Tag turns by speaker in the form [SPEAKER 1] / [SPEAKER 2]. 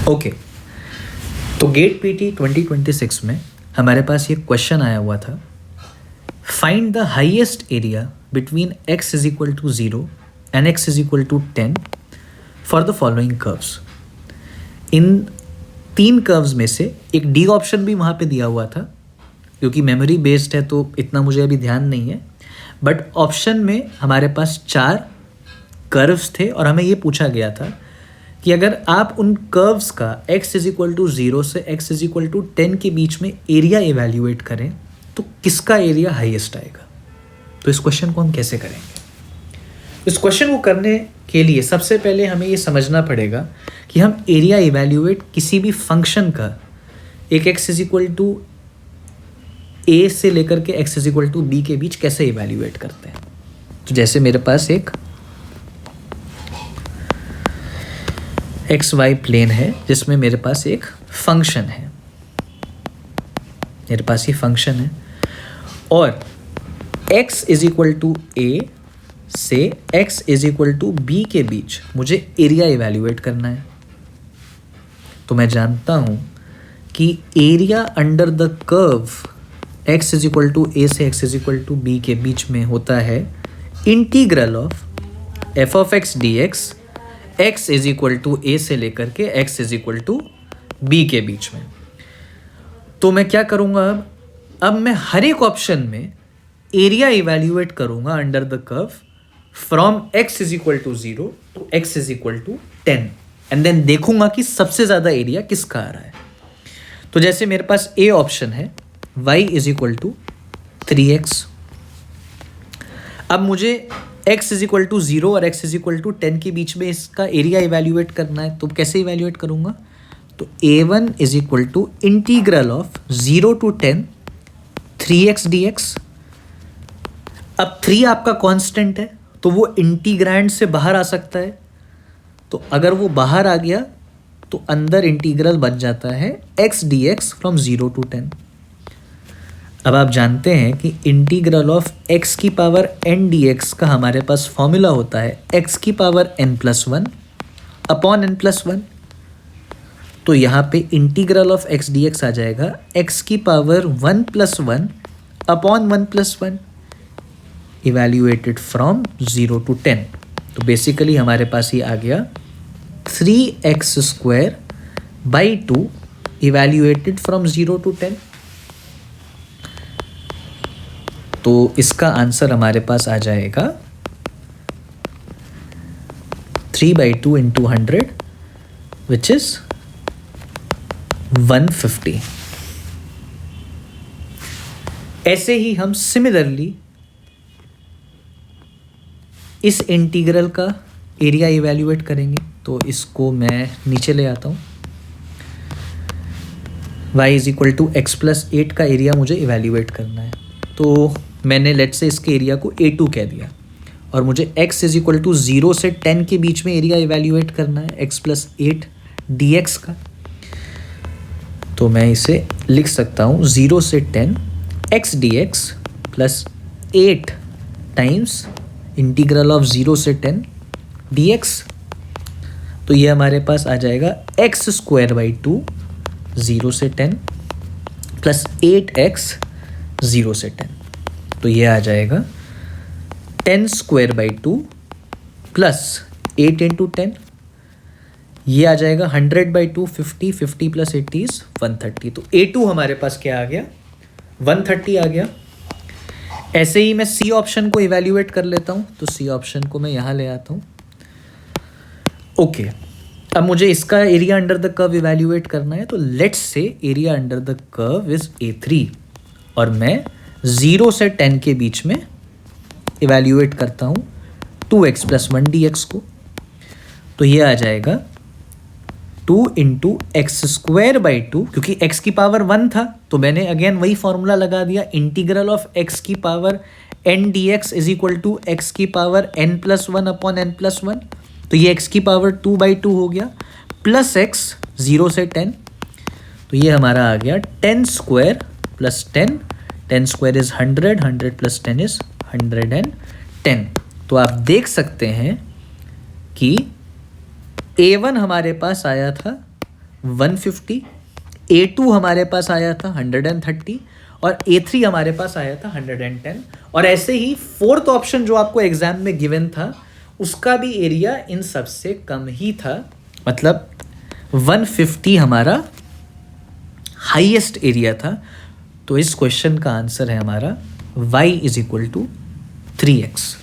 [SPEAKER 1] Okay, तो gate PT 2026 में हमारे पास ये क्वेश्चन आया हुआ था, find the highest area between x is equal to 0 and x is equal to 10 for the following curves. इन 3 कर्व्स में से एक डी ऑप्शन भी वहाँ पे दिया हुआ था, क्योंकि मेमोरी बेस्ड है तो इतना मुझे अभी ध्यान नहीं है, बट ऑप्शन में हमारे पास 4 कर्व्स थे और हमें ये पूछा गया था कि अगर आप उन कर्व्स का x इज इक्वल टू 0 से x इज इक्वल टू 10 के बीच में एरिया इवैल्यूएट करें तो किसका एरिया हाईएस्ट आएगा। तो इस क्वेश्चन को हम कैसे करेंगे? इस क्वेश्चन को करने के लिए सबसे पहले हमें ये समझना पड़ेगा कि हम एरिया इवैल्यूएट किसी भी फंक्शन का एक x is equal to a से लेकर के x is equal to b के बीच कैसे इवैल्यूएट करते हैं। तो जैसे मेरे पास एक एक्स वाई प्लेन है जिसमें मेरे पास एक फंक्शन है, मेरे पास ये फंक्शन है और x is equal to a से x is equal to b के बीच मुझे एरिया इवैल्यूएट करना है। तो मैं जानता हूँ कि area under the curve x is equal to a से x is equal to b के बीच में होता है integral of f of x dx x is equal to a से लेकर के x is equal to b के बीच में। तो मैं क्या करूँगा, अब मैं हर एक ऑप्शन में एरिया इवैल्यूएट करूँगा under the curve from x is equal to 0 to x is equal to 10 and then देखूँगा कि सबसे ज़्यादा एरिया किसका आ रहा है। तो जैसे मेरे पास a ऑप्शन है y is equal to 3x। अब मुझे x इज इक्वल टू 0 और x इज इक्वल टू 10 के बीच में इसका एरिया इवैल्यूएट करना है। तो कैसे इवैल्यूएट करूँगा, तो a1 is equal to integral of 0 to 10 3x dx। अब 3 आपका कांस्टेंट है तो वो इंटीग्रैंड से बाहर आ सकता है, तो अगर वो बाहर आ गया तो अंदर इंटीग्रल बन जाता है x dx फ्रॉम 0 टू 10। अब आप जानते हैं कि इंटीग्रल ऑफ x की पावर n dx का हमारे पास फॉर्मूला होता है x की पावर n+1 अपॉन n+1। तो यहाँ पे इंटीग्रल ऑफ x dx आ जाएगा x की power 1+1 upon 1+1 evaluated from 0 to 10। तो बेसिकली हमारे पास ये आ गया 3x² by 2 evaluated from 0 to 10। तो इसका आंसर हमारे पास आ जाएगा 3/2 इंटू 100 विच इज 150। ऐसे ही हम सिमिलरली इस इंटीग्रल का एरिया इवैल्यूएट करेंगे। तो इसको मैं नीचे ले आता हूँ, y is equal to x plus 8 का एरिया मुझे इवैल्यूएट करना है। तो मैंने लेट से इसके एरिया को a2 कह दिया और मुझे x इज इक्वल टू 0 से 10 के बीच में एरिया इवैल्यूएट करना है x प्लस 8 dx का। तो मैं इसे लिख सकता हूँ 0 से 10 x dx plus 8 times integral of 0 से 10 dx। तो ये हमारे पास आ जाएगा x² बाई 2 0 से 10 प्लस 8x 0 से 10। तो ये आ जाएगा 10² बाई 2 प्लस 8 इंटू 10, ये आ जाएगा 100/2 50, 50 प्लस 80 इज 130। तो a2 हमारे पास क्या आ गया, 130 आ गया। ऐसे ही मैं सी ऑप्शन को इवैल्यूएट कर लेता हूँ, तो सी ऑप्शन को मैं यहाँ ले आता हूँ। ओके, अब मुझे इसका area under the curve evaluate करना है। तो let's say area under the curve is a3 और मैं 0 से 10 के बीच में इवैल्यूएट करता हूँ 2x प्लस 1 dx को। तो ये आ जाएगा 2 इंटू x² बाई 2, क्योंकि x की पावर 1 था तो मैंने अगेन वही फॉर्मूला लगा दिया, इंटीग्रल ऑफ x की power n dx is equal to x की पावर n+1 अपॉन n+1। तो ये x की पावर 2/2 हो गया प्लस x 0 से 10। तो ये हमारा आ गया 10² प्लस 10, 10² इज 100, 100 प्लस 10 इज 110। तो आप देख सकते हैं कि a1 हमारे पास आया था 150, A2 हमारे पास आया था 130 और A3 हमारे पास आया था 110। और ऐसे ही फोर्थ ऑप्शन जो आपको एग्जाम में गिवन था उसका भी एरिया इन सबसे कम ही था, मतलब 150 हमारा हाईएस्ट एरिया था। तो इस क्वेश्चन का आंसर है हमारा y = 3x।